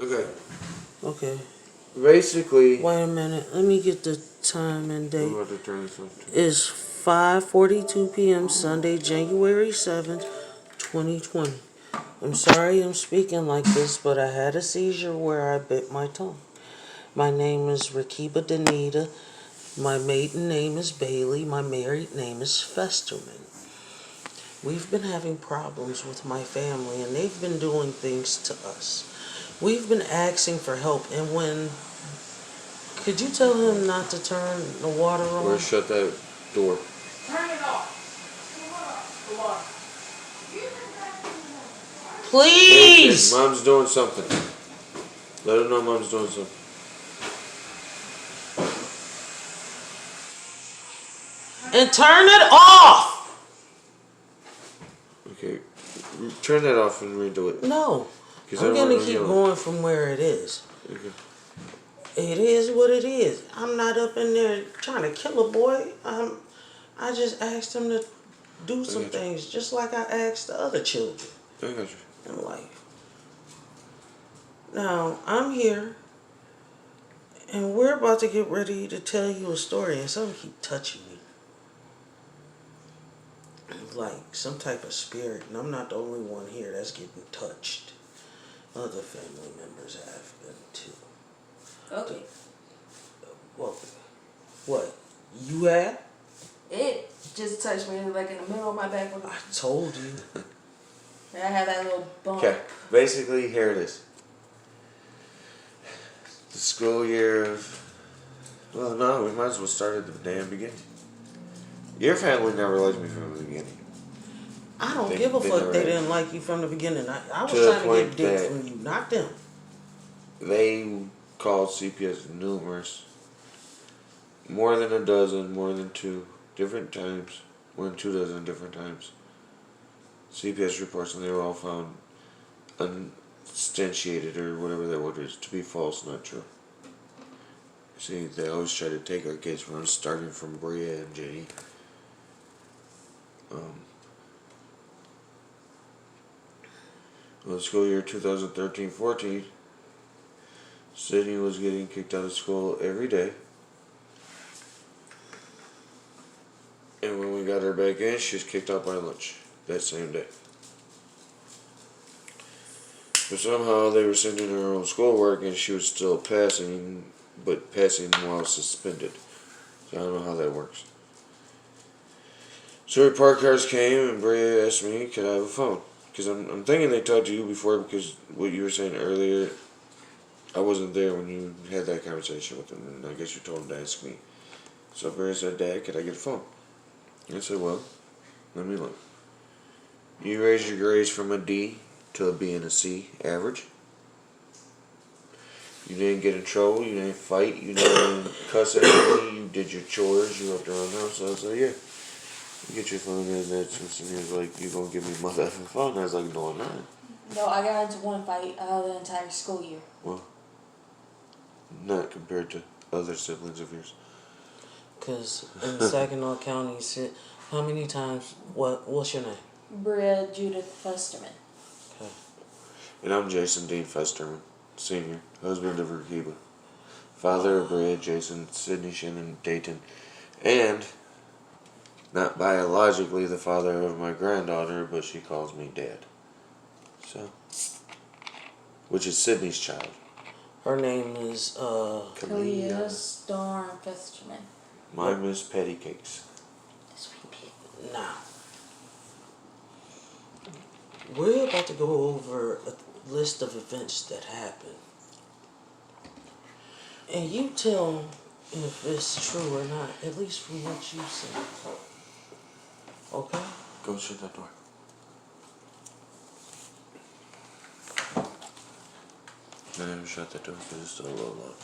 Okay. Okay. Basically, Wait a minute. Let me get the time and I'm date. about to turn this off too. It's 5:42 p.m. Sunday, January 7th, 2020. I'm sorry I'm speaking like this, but I had a seizure where I bit my tongue. My name is Rakiba Danita. My maiden name is Bailey. My married name is Festerman. We've been having problems with my family, and they've been doing things to us. We've been asking for help, and when... Could you tell him not to turn the water Or on? shut that door. Turn it off. The water. Please! Mom's doing something. Let her know Mom's doing something. And turn it off! Okay. Turn that off and redo it. No. 'Cause I I'm don't going want to no keep yelling. going from where it is. Okay. It is what it is. I'm not up in there trying to kill a boy. I just asked him to do some got you. things just like I asked the other children I got you. in life. Now, I'm here, and we're about to get ready to tell you a story, and something keep touching me. It's like some type of spirit, and I'm not the only one here that's getting touched. Other family members have been too. Okay. Well, what? You have? It just touched me like in the middle of my back. I told you. I have that little bump. Okay. Basically, here it is. The school year of... Well, no, we might as well start at the damn beginning. Your family never liked me from the beginning. I don't They- give a they fuck never they had. didn't like you from the beginning. I was To the trying to point get dick that- from you, not them. They called CPS more than a dozen, more than 2 different times, more than 2 dozen different times. CPS reports, and they were all found unsubstantiated, or whatever that word is, to be false, not true. See, they always try to take our kids from us, starting from Bria and Jenny. Well, the school year 2013-14, Sydney was getting kicked out of school every day. And when we got her back in, she was kicked out by lunch that same day. But somehow they were sending her on schoolwork and she was still passing, but passing while suspended. So I don't know how that works. So report cards came and Bria asked me, could I have a phone? Because I'm thinking they talked to you before, because what you were saying earlier, I wasn't there when you had that conversation with them, and I guess you told them to ask me. So Bria said, Dad, could I get a phone? I said, well, let me look. You raised your grades from a D to a B and a C average. You didn't get in trouble, you didn't fight, you didn't cuss at me, you did your chores, you left around the house. So I was like, yeah, you get your phone. And he was like, you gonna give me my effing phone? And I was like, no, I'm not. No, I got into one fight the entire school year. Well, not compared to other siblings of yours. Because in Saginaw County, how many times, what's your name? Bria Judith Festerman. Okay. And I'm Jason Dean Festerman, Sr., husband of Rakiba, father of Bria, Jason, Sydney, Shannon, Dayton, and not biologically the father of my granddaughter, but she calls me Dad. So, which is Sydney's child. Her name is, Kalia Storm Festerman. My Miss Patty Cakes. Sweet pea. now. We're about to go over a list of events that happened. And you tell if it's true or not, at least from what you said. Okay? Go shut that door. I never shut that door because it's still a little loud.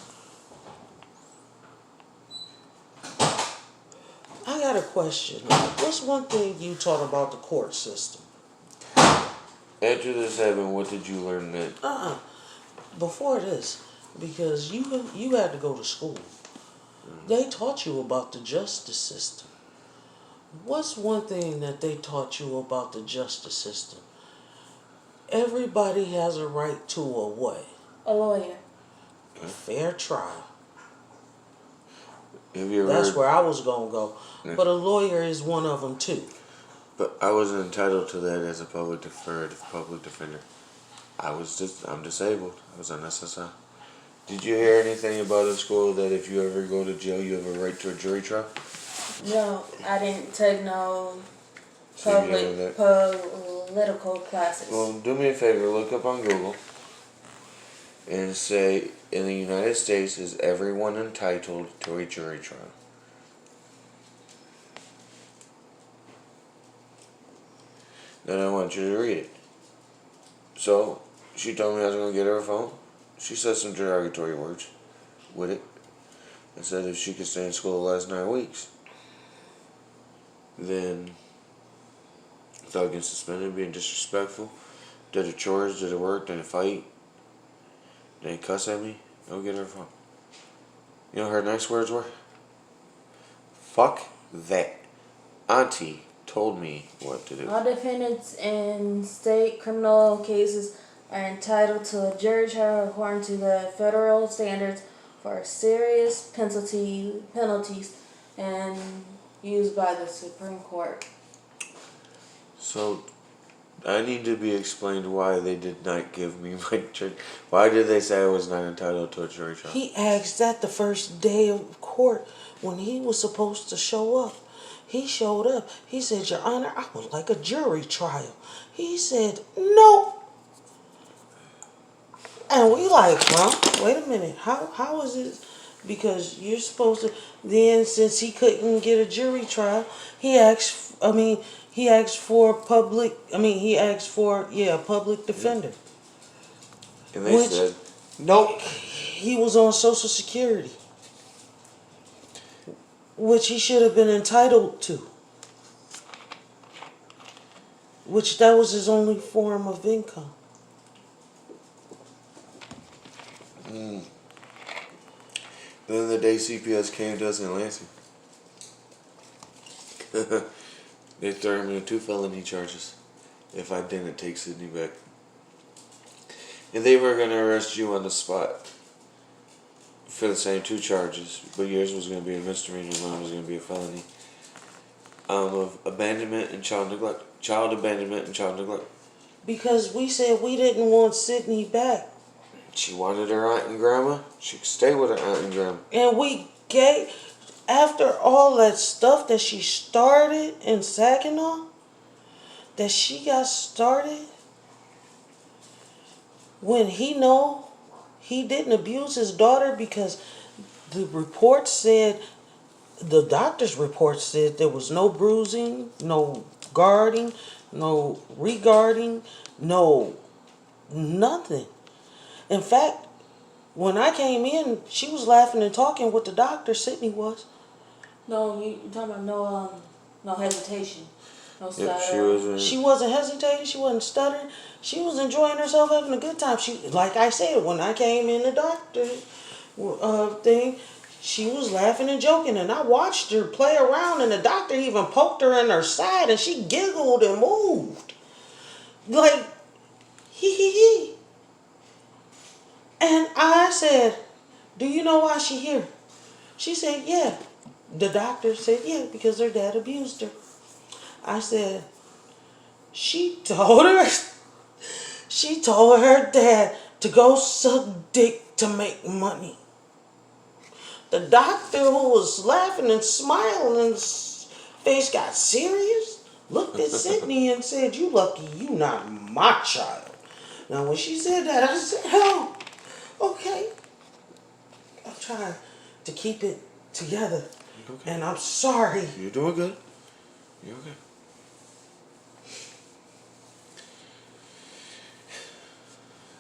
I got a question. What's one thing you taught about the court system? After this happened, what did you learn that? Before this, because you had to go to school. They taught you about the justice system. What's one thing that they taught you about the justice system? Everybody has a right to a what? A lawyer. Fair trial. Have you ever That's heard? where I was gonna go. Yeah. But a lawyer is one of them too. But I wasn't entitled to that as a public defender. I'm disabled. I was on SSI. Did you hear anything about in school that if you ever go to jail, you have a right to a jury trial? No, I didn't take no So you know that? political classes. Well, do me a favor. Look up on Google and say, in the United States, is everyone entitled to a jury trial? Then I want you to read it. So, she told me I was going to get her a phone. She said some derogatory words with it. I said if she could stay in school the last 9 weeks, then without getting suspended, being disrespectful, did her chores, did her work, didn't fight, didn't cuss at me, I'll get her a phone. You know what her next words were? Fuck that. Auntie told me what to do. All defendants in state criminal cases are entitled to a jury trial according to the federal standards for serious penalties and used by the Supreme Court. So, I need to be explained why they did not give me my jury. Why did they say I was not entitled to a jury trial? He asked that the first day of court when he was supposed to show up. He showed up. He said, Your Honor, I would like a jury trial. He said, nope. And we like, huh? Wait a minute. How is it? Because you're supposed to. Then, since he couldn't get a jury trial, he asked. He asked for public. He asked for a public defender. And they Which- said, nope. He was on Social Security, which he should have been entitled to. Which that was his only form of income. Then the day CPS came to us in Lansing, they threw me 2 felony charges if I didn't take Sydney back. And they were going to arrest you on the spot for the same 2 charges, but yours was going to be a misdemeanor, mine was going to be a felony. Of abandonment and child neglect. Child abandonment and child neglect. Because we said we didn't want Sydney back. She wanted her aunt and grandma. She could stay with her aunt and grandma. And we gave, after all that stuff that she started in Saginaw, that she got started, when he didn't abuse his daughter because the report said, the doctor's report said there was no bruising, no guarding, no regarding, no nothing. In fact, when I came in, she was laughing and talking with the doctor, Sydney was. No, you talking about no hesitation, no stutter. Yep, she was. She wasn't hesitating, she wasn't stuttering. She was enjoying herself, having a good time. She, like I said, when I came in the doctor thing, she was laughing and joking, and I watched her play around, and the doctor even poked her in her side, and she giggled and moved. Like, hee. And I said, do you know why she here? She said, yeah. The doctor said, yeah, because her dad abused her. I said, she told her dad to go suck dick to make money. The doctor, who was laughing and smiling and his face got serious, looked at Sydney and said, you lucky you not my child. Now when she said that, I said, oh, okay. I'm trying to keep it together. Okay. And I'm sorry. You're doing good. You're okay.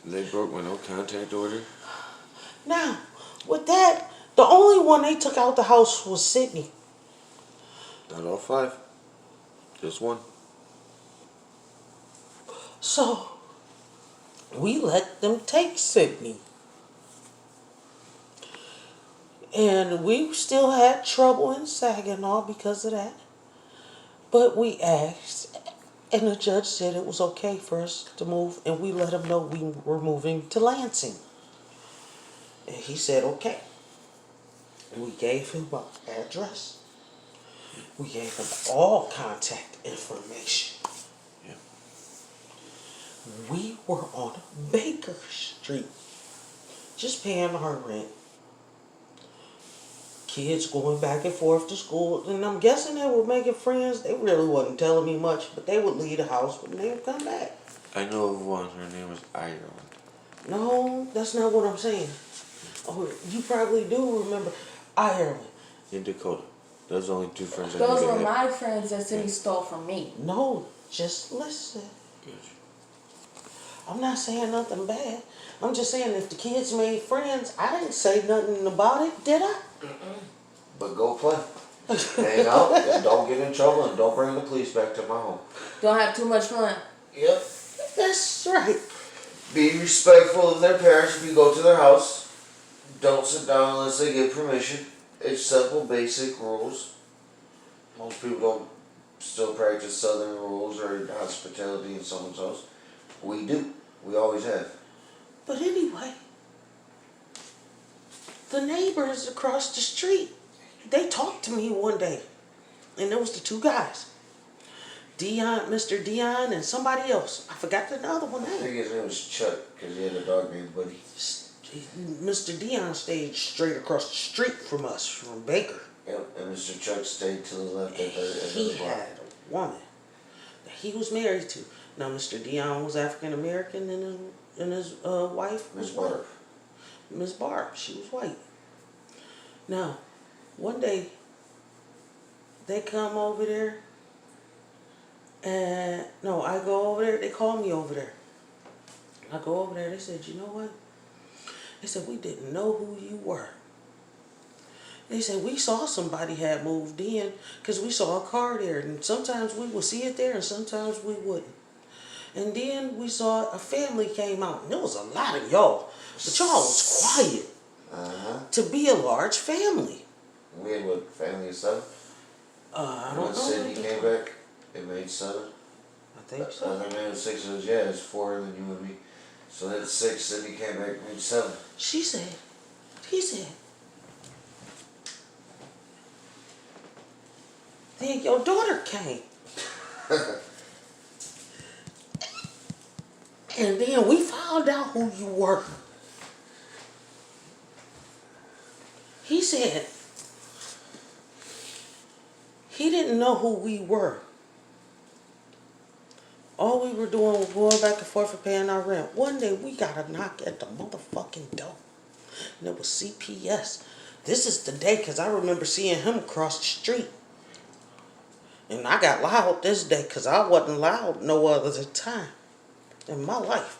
They broke my no contact order. Now, with that, the only one they took out the house was Sydney. Not all 5. Just 1. So, we let them take Sydney. And we still had trouble in Saginaw because of that. But we asked, and the judge said it was okay for us to move, and we let them know we were moving to Lansing. And he said, okay. We gave him our address. We gave him all contact information. Yeah. We were on Baker Street, just paying our rent. Kids going back and forth to school, and I'm guessing they were making friends. They really wasn't telling me much, but they would leave the house, but they would come back. I know of one. Her name was Ireland. No, that's not what I'm saying. Oh, you probably do remember Ireland. In Dakota. Those are the only two friends I Those think I were had. my friends that Cindy stole from me. No, just listen. Good. I'm not saying nothing bad. I'm just saying if the kids made friends, I didn't say nothing about it, did I? But go play. Hang out and don't get in trouble and don't bring the police back to my home. Don't have too much fun. Yep. That's right. Be respectful of their parents if you go to their house. Don't sit down unless they give permission. It's simple, basic rules. Most people don't still practice southern rules or hospitality in someone's house. We do. We always have. But anyway, the neighbors across the street, they talked to me one day. And there was the two guys. Dion, Mr. Dion, and somebody else. I forgot the other one I name. think his name was Chuck because he had a dog named Buddy. Mr. Dion stayed straight across the street from us, from Baker. Yep, and Mr. Chuck stayed to the left at the end of He the block. had a woman that he was married to. Now, Mr. Dion was African American, and his wife was Miss white. Barb. Miss Barb, she was white. Now, one day they come over there, and no, I go over there. They call me over there. I go over there. They said, you know what? They said, we didn't know who you were. They said, we saw somebody had moved in because we saw a car there. And sometimes we would see it there and sometimes we wouldn't. And then we saw a family came out. And there was a lot of y'all. But y'all was quiet to be a large family. We had what, family of seven? I And don't when know. Cindy came back, it made seven. I think so. Other than six of us, yeah, it's four and then you and me. So that's six, Cindy came back, made seven. He said, then your daughter came. And then we found out who you were. He said he didn't know who we were. All we were doing was going back and forth and paying our rent. One day we got a knock at the motherfucking door. And it was CPS. This is the day because I remember seeing him across the street. And I got loud this day because I wasn't loud no other time in my life.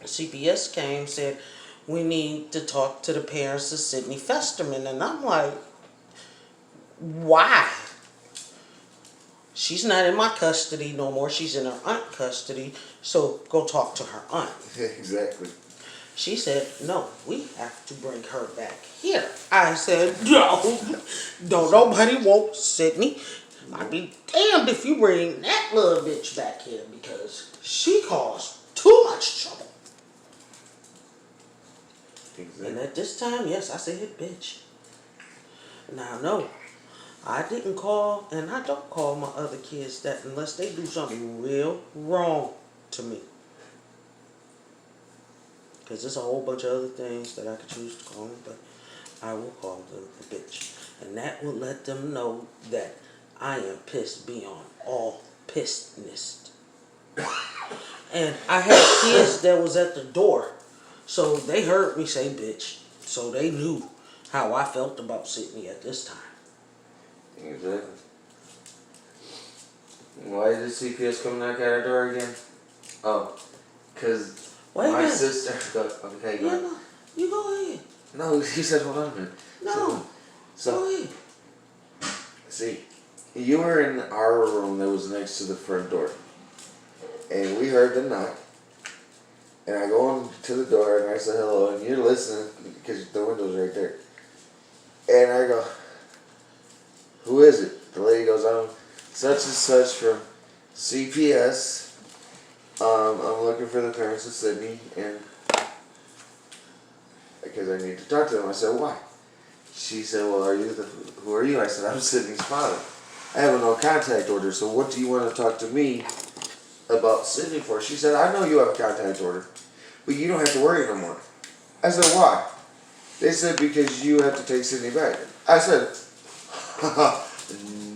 CPS came, said, we need to talk to the parents of Sydney Festerman. And I'm like, why? She's not in my custody no more. She's in her aunt custody. So go talk to her aunt. Exactly. She said, no, we have to bring her back here. I said, no, don't nobody want Sydney. I'd be damned if you bring that little bitch back here because she caused too much trouble. Exactly. And at this time, yes, I said bitch. Now, no, I didn't call, and I don't call my other kids that unless they do something real wrong to me. Because there's a whole bunch of other things that I could choose to call them, but I will call them a bitch. And that will let them know that I am pissed beyond all pissedness. And I had kids that was at the door, so they heard me say bitch, so they knew how I felt about Sydney at this time. Exactly. Why did the CPS come knock at our door again? Oh, because Wait a my minute. sister... Okay, go Yeah, ahead. no, you go ahead. No, he said hold on a minute. No, So, go ahead. see, you were in our room that was next to the front door. And we heard the knock. And I go on to the door and I say hello and you're listening because the window's right there. And I go, who is it? The lady goes, I'm such and such from CPS. I'm looking for the parents of Sydney, and because I need to talk to them. I said, why? She said, well, who are you? I said, I'm Sydney's father. I have a no contact order, so what do you want to talk to me about Sydney for? She said, I know you have a contact order, but you don't have to worry no more. I said, why? They said, because you have to take Sydney back. I said,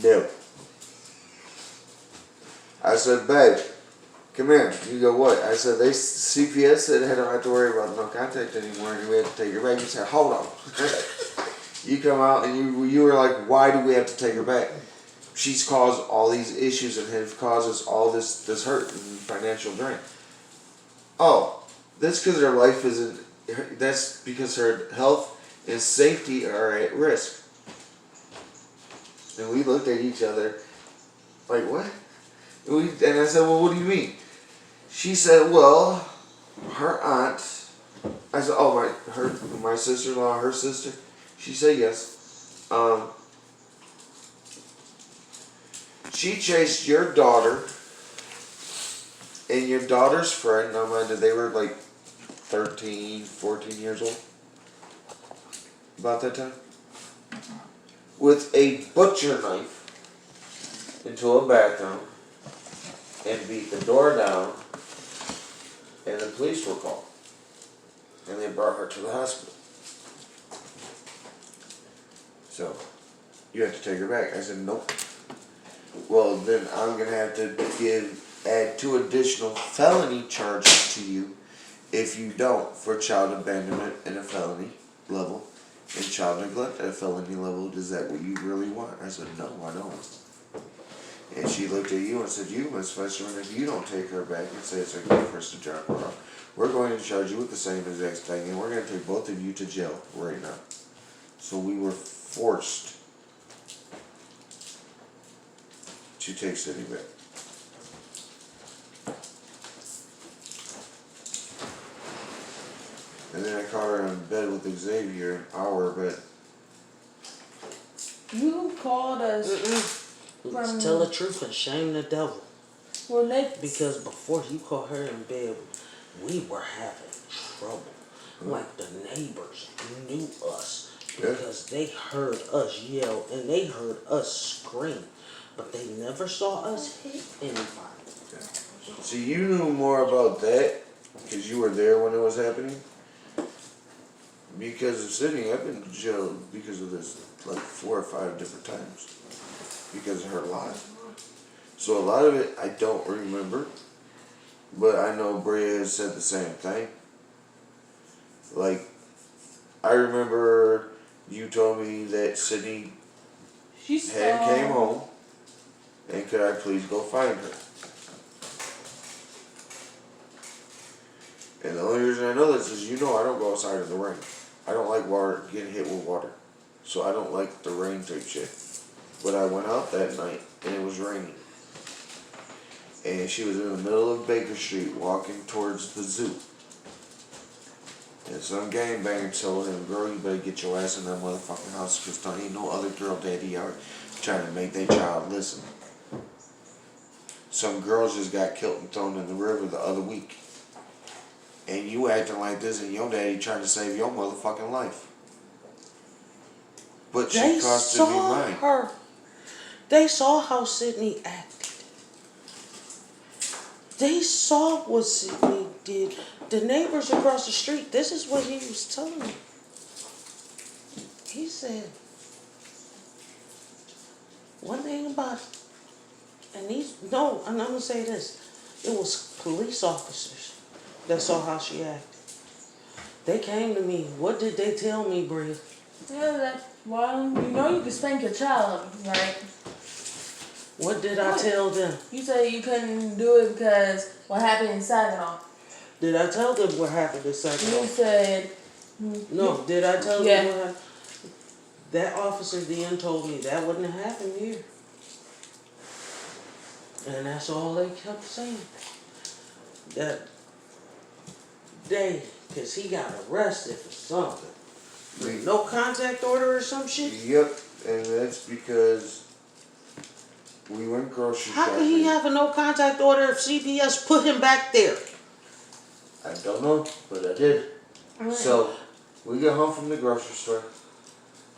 no. I said, babe, come here. You go, what? I said, CPS said I don't have to worry about no contact anymore, and we have to take her back. You said, hold on. You come out and you were like, why do we have to take her back? She's caused all these issues and has caused us all this hurt and financial drain. Oh, that's because her life isn't. That's because her health and safety are at risk. And we looked at each other like, what? And I said, well, what do you mean? She said, well, her aunt. I said, oh, my sister-in-law, her sister. She said yes. She chased your daughter and your daughter's friend. Now, mind you, they were like 13, 14 years old. About that time. With a butcher knife into a bathroom and beat the door down, and the police were called. And they brought her to the hospital. So, you have to take her back. I said, nope. Well, then I'm going to have to add 2 additional felony charges to you if you don't, for child abandonment at a felony level and child neglect at a felony level. Is that what you really want? I said, no, I don't. And she looked at you and said, you, Miss Fisherman, if you don't take her back and say it's okay for us to drop her off, we're going to charge you with the same exact thing, and we're going to take both of you to jail right now. So we were forced to take Sydney back. And then I caught her in bed with Xavier an hour, but You called us Let's tell the truth and shame the devil. when they. Because before you caught her in bed, we were having trouble. Like the neighbors knew us because they heard us yell and they heard us scream. But they never saw us hit anybody. see, you knew more about that because you were there when it was happening. Because of Sydney, I've been to jail because of this like 4 or 5 different times because of her life. So a lot of it I don't remember, but I know Bria has said the same thing. Like, I remember you told me that Sydney came home, and could I please go find her? And the only reason I know this is I don't go outside in the rain. I don't like water, getting hit with water. So I don't like the rain type shit. But I went out that night and it was raining. And she was in the middle of Baker Street walking towards the zoo. And some gangbanger told him, girl, you better get your ass in that motherfucking house because there ain't no other girl daddy out trying to make their child listen. Some girls just got killed and thrown in the river the other week. And you acting like this and your daddy trying to save your motherfucking life. But she They costed me saw mine. her. They saw how Sydney acted. They saw what Sydney did. The neighbors across the street, this is what he was telling me. He said, one thing about it, and I'm going to say this, it was police officers that saw how she acted. They came to me. What did they tell me, Bria? Yeah, you can spank your child, right? What did I tell them? You said you couldn't do it because what happened in Saginaw. Did I tell them what happened in Saginaw? You said. No, did I tell Yeah. them what happened? That officer then told me that wouldn't have happened here. And that's all they kept saying. That day, because he got arrested for something. No contact order or some shit? Yep, and that's because We went grocery How shopping. could he have a no contact order if CPS put him back there? I don't know, but I did. Alright. So, we get home from the grocery store.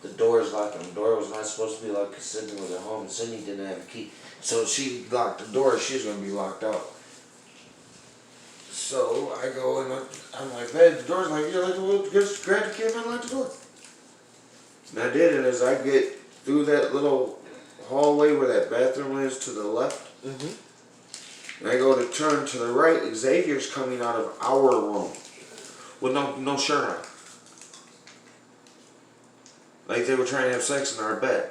The door is locked, and the door was not supposed to be locked because Sydney was at home, and Sydney didn't have a key. So she locked the door, she's going to be locked out. So I go and I'm like, babe, the door's locked. You're like, well, just grab the key and unlock the door. And I did, and as I get through that little hallway where that bathroom is to the left, and I go to turn to the right, Xavier's coming out of our room with no shirt on. Like they were trying to have sex in our bed.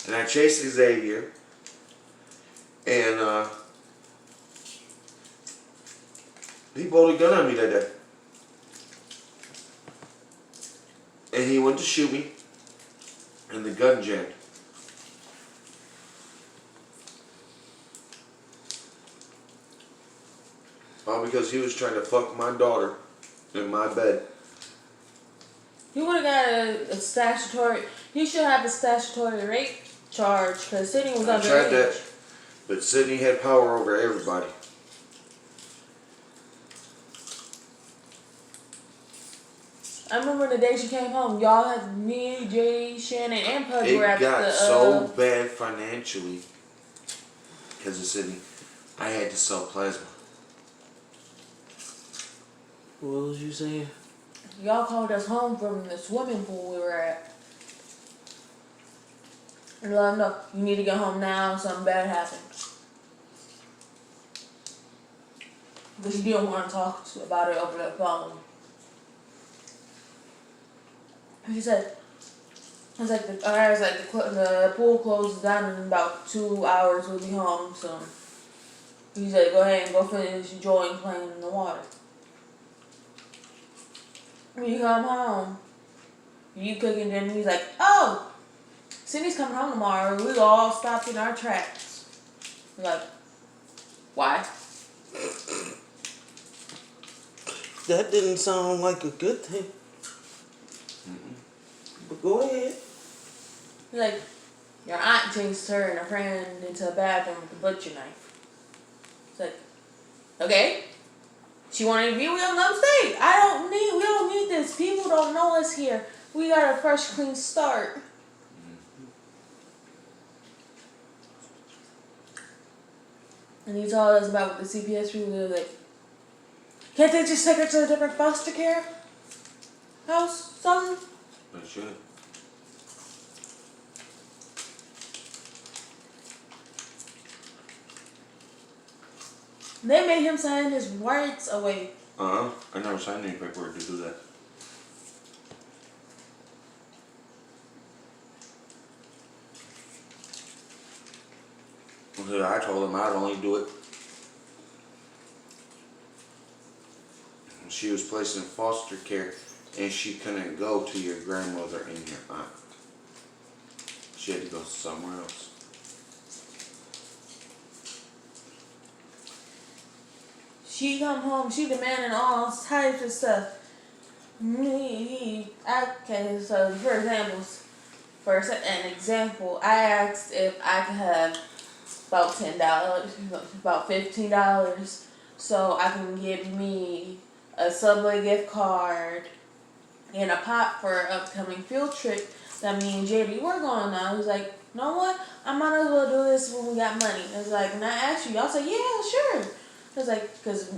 And I chased Xavier, and he pulled a gun on me that day. And he went to shoot me, and the gun jammed. All because he was trying to fuck my daughter in my bed. He would have got a statutory. He should have a statutory rape charge because Sydney was I tried underage. that, but Sydney had power over everybody. I remember the day she came home. Y'all had me, Jay, Shannon, and Pug It were at got the. so bad financially because of Sydney. I had to sell plasma. What was you saying? Y'all called us home from the swimming pool we were at. And let them know you need to get home now. Something bad happened. But she didn't want to talk about it over the phone. She said, the pool closes down in about 2 hours. We'll be home soon. He said, go ahead and go finish enjoying playing in the water. When you come home, you cooking dinner. He's like, oh, Cindy's coming home tomorrow. We all stopped in our tracks. I'm like, why? That didn't sound like a good thing. But go ahead. He's like, your aunt chased her and a friend into a bathroom with a butcher knife. It's like, okay. She wanted to be with him. Let him stay. We don't need this. People don't know us here. We got a fresh, clean start. And he told us about the CPS people. They were like, can't they just take her to a different foster care house? Something? They should. They made him sign his rights away. I never signed any paperwork to do that. I told him I'd only do it. She was placed in foster care, and she couldn't go to your grandmother and your aunt. She had to go somewhere else. She come home, she demanding all types of stuff. Okay, so for an example, I asked if I could have about $10, about $15, so I can get me a Subway gift card and a pop for an upcoming field trip that me and JD were going on. I was like, you know what? I might as well do this when we got money. I was like, and I asked you, y'all said, yeah, sure. I was like, because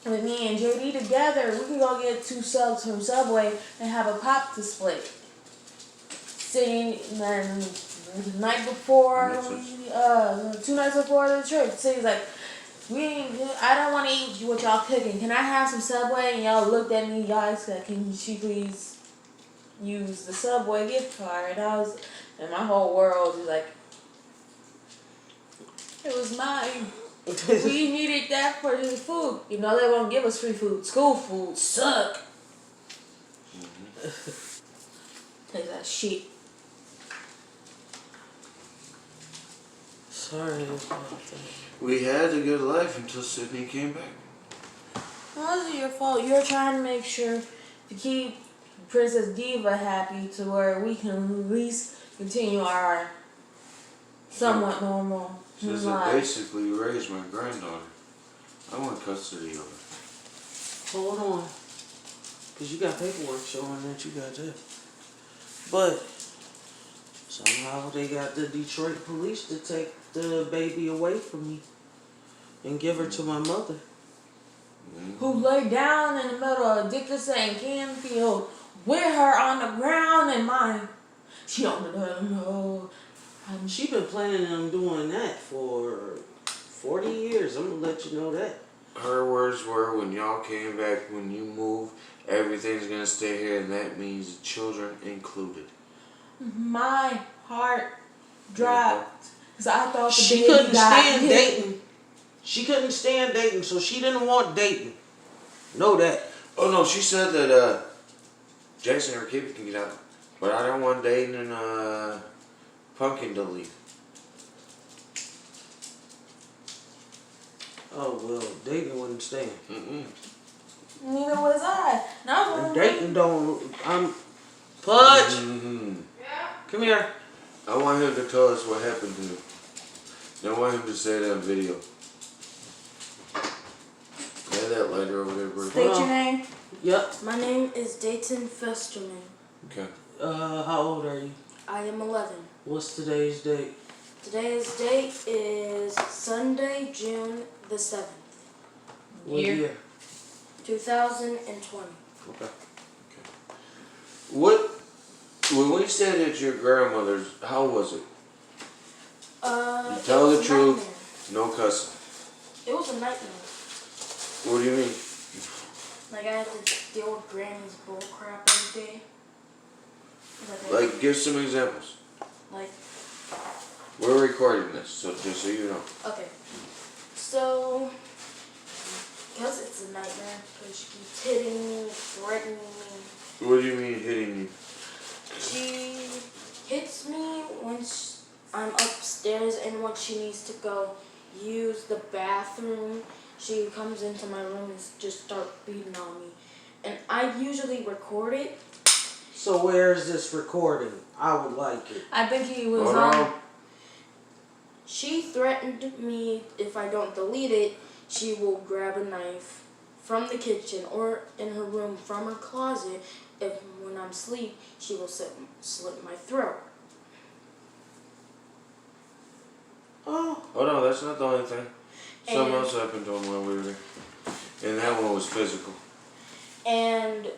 with me and JD together, we can go get 2 subs from Subway and have a pop to split. Sitting, and then the night before, 2 nights before the trip, City's like, I don't want to eat what y'all cooking. Can I have some Subway? And y'all looked at me, y'all said, can she please use the Subway gift card? And my whole world was like, it was mine. We needed that for the food. You know they won't give us free food. School food suck. Take that shit. Sorry about that. We had a good life until Sydney came back. It wasn't your fault. You're trying to make sure to keep Princess Diva happy to where we can at least continue our somewhat normal. Says Like, I basically raised my granddaughter. I want custody of her. Hold on. Because you got paperwork showing that you got that. But somehow they got the Detroit police to take the baby away from me and give her to my mother. who lay down in the middle of Dickinson and Canfield with her on the ground and mine. She don't know. She been planning on doing that for 40 years. I'm going to let you know that. Her words were, when y'all came back, when you move, everything's gonna stay here, and that means the children included. My heart dropped because I thought the She baby couldn't got stand hit. Dayton. She couldn't stand Dayton, so she didn't want Dayton. Know that. Oh no, she said that Jackson and her kid can get out, but I don't want Dayton and Pumpkin to leave. Oh, well, Dayton wouldn't stand. Neither was I. And Dayton don't, Pudge, come here. I want him to tell us what happened to him. I want him to say that on video. Have that lighter over there, bro. State your name. Yep. My name is Dayton Festerman. Okay. How old are you? I am 11. What's today's date? Today's date is Sunday, June the 7th, What Year. year? 2020. Okay. What? When we stayed at your grandmother's, how was it? You tell it was the a truth. No cussing. nightmare. It was a nightmare. What do you mean? Like, I had to deal with Granny's bull crap every day. Like, give some examples. Like, We're recording this, so just so you know. okay. So, because it's a nightmare, because she keeps hitting me, threatening me. What do you mean hitting you? She hits me when I'm upstairs and when she needs to go use the bathroom. She comes into my room and just starts beating on me. And I usually record it. So where is this recording? I would like it. I think he was Hold on. on. She threatened me if I don't delete it, she will grab a knife from the kitchen or in her room from her closet. If when I'm asleep, she will slit my throat. Oh. Hold on, that's not the only thing. Something And- else happened to him while we were there. And that one was physical. And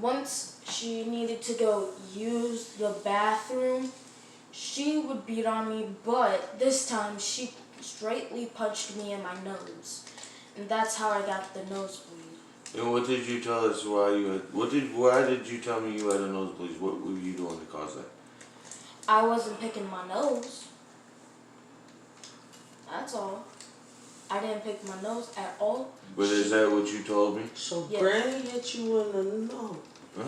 once she needed to go use the bathroom, she would beat on me, but this time she straightly punched me in my nose. And that's how I got the nosebleed. And what did you tell us why you had, why did you tell me you had a nosebleed? What were you doing to cause that? I wasn't picking my nose. That's all. I didn't pick my nose at all. But is that what you told me? So Yes. Granny hit you in the nose. Huh?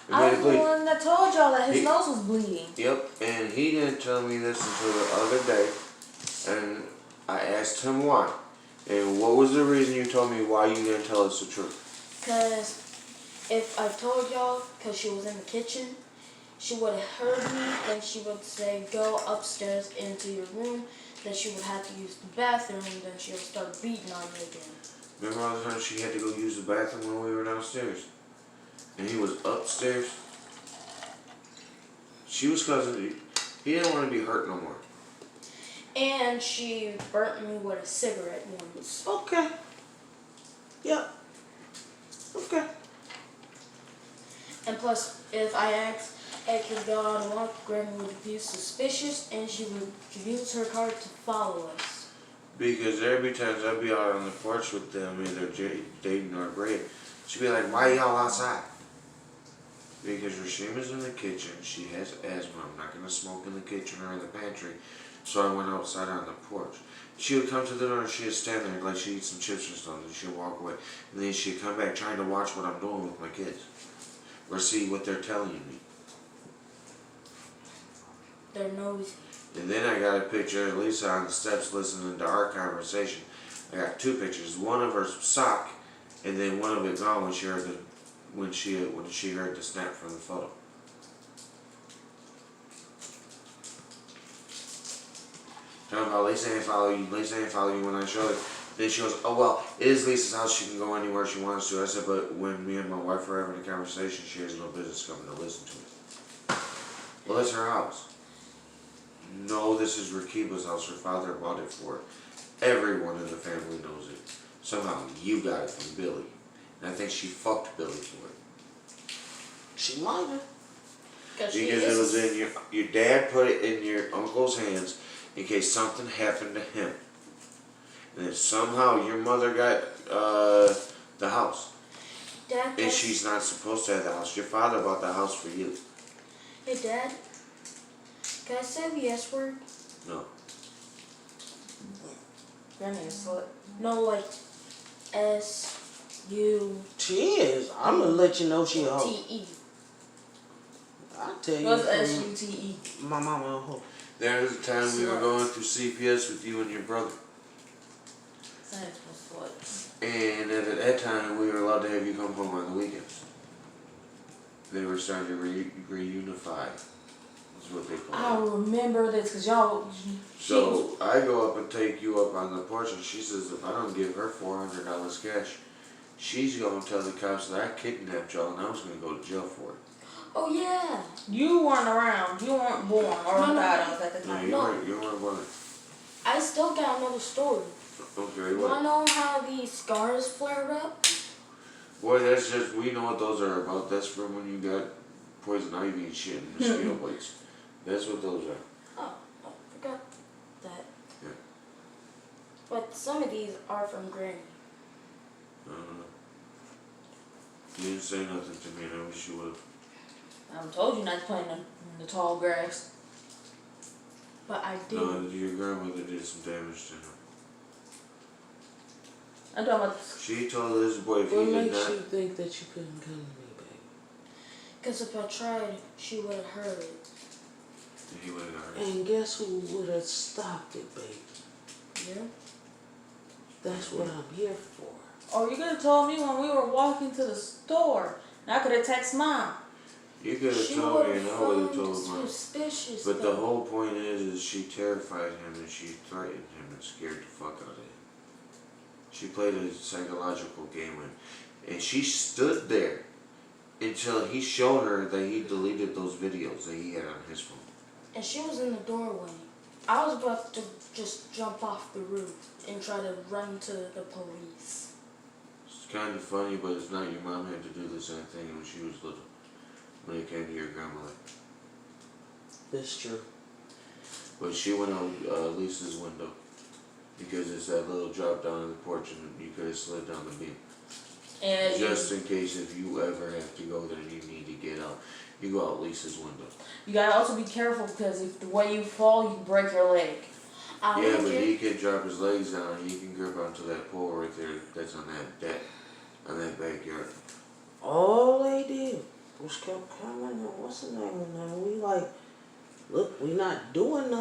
It I made was it the bleed. one that told y'all that his He- nose was bleeding. Yep, and he didn't tell me this until the other day. And I asked him why. And what was the reason you told me why you didn't tell us the truth? Because if I told y'all, because she was in the kitchen, she would have heard me and she would say, go upstairs into your room. Then she would have to use the bathroom and then she would start beating on me again. Remember all the time she had to go use the bathroom when we were downstairs? And he was upstairs? She was causing, he didn't want to be hurt no more. And she burnt me with a cigarette once. Okay. Yep. Okay. And plus, if I asked, hey, can we go out and walk, Granny would be suspicious and she would use her car to follow us. Because there'd be times I'd be out on the porch with them, either Dayton or Bray. She'd be like, why y'all outside? Because Rashima's in the kitchen, she has asthma, I'm not gonna smoke in the kitchen or in the pantry. So I went outside on the porch. She would come to the door and she'd stand there like she'd eat some chips or something, and she'd walk away. And then she'd come back trying to watch what I'm doing with my kids. Or see what they're telling me. They're nosy. And then I got a picture of Lisa on the steps listening to our conversation. I got two pictures, one of her sock, and then one of it gone when she heard the snap from the photo. Talking about Lisa ain't follow you, Lisa ain't follow you when I showed her. Then she goes, oh well, it is Lisa's house, she can go anywhere she wants to. I said, but when me and my wife were having a conversation, she has no business coming to listen to it. Well, it's her house. No, this is Rakiba's house. Her father bought it for her. Everyone in the family knows it. Somehow you got it from Billy. And I think she fucked Billy for it. She might have. Because it was in your dad put it in your uncle's hands in case something happened to him. And then somehow your mother got the house. Dad, And she's not supposed to have the house. Your father bought the house for you. hey, Dad. Can I say the S word? No. Granny is slut. No, like S-U-T-E. She is. I'm gonna let you know she a hoe. I'll tell you. What's from S-U-T-E? My mama a hoe. There was a time we were going through CPS with you and your brother. Stands for slut. And at that time, we were allowed to have you come home on the weekends. They were starting to reunify. That's what they I call it. remember this because y'all. So I go up and take you up on the porch, and she says if I don't give her $400 cash, she's going to tell the cops that I kidnapped y'all and I was going to go to jail for it. Oh, yeah. You weren't around. You weren't born or No, no. died at the No, time. you weren't born. I still got another story. Okay, You what? wanna know how these scars flared up? Boy, that's just, we know what those are about. That's from when you got poison ivy and shit and mosquito bites. That's what those are. Oh, I forgot that. Yeah. But some of these are from Granny. I don't know. You didn't say nothing to me, and I wish you would have. I told you not to play in the tall grass. But I did. No, your grandmother did some damage to him. I'm talking about. She told this boy if What he did makes not. you think that you couldn't come to me, baby? Because if I tried, she would have heard it. He would have got hurt. And guess who would have stopped it, baby? Yeah? That's what I'm here for. Oh, you could have told me when we were walking to the store. And I could have texted Mom. You could have She told me would and have I would have found told mom. suspicious. But the though. whole point is she terrified him and she threatened him and scared the fuck out of him. She played a psychological game with him. And she stood there until he showed her that he deleted those videos that he had on his phone. And she was in the doorway. I was about to just jump off the roof and try to run to the police. It's kind of funny, but it's not. Your mom had to do the same thing when she was little. When it came to your grandmother. That's true. But she went out Lisa's window. Because it's that little drop down in the porch and you could have slid down the beam. And Just in case if you ever have to go there and you need to get out. You go out Lisa's window. you gotta also be careful because if the way you fall, you can break your leg. I Yeah, went but there- he can drop his legs down and he can grip onto that pole right there that's on that deck. On that backyard. All they did was kept coming and what's the name of them? We like, look, we not doing nothing.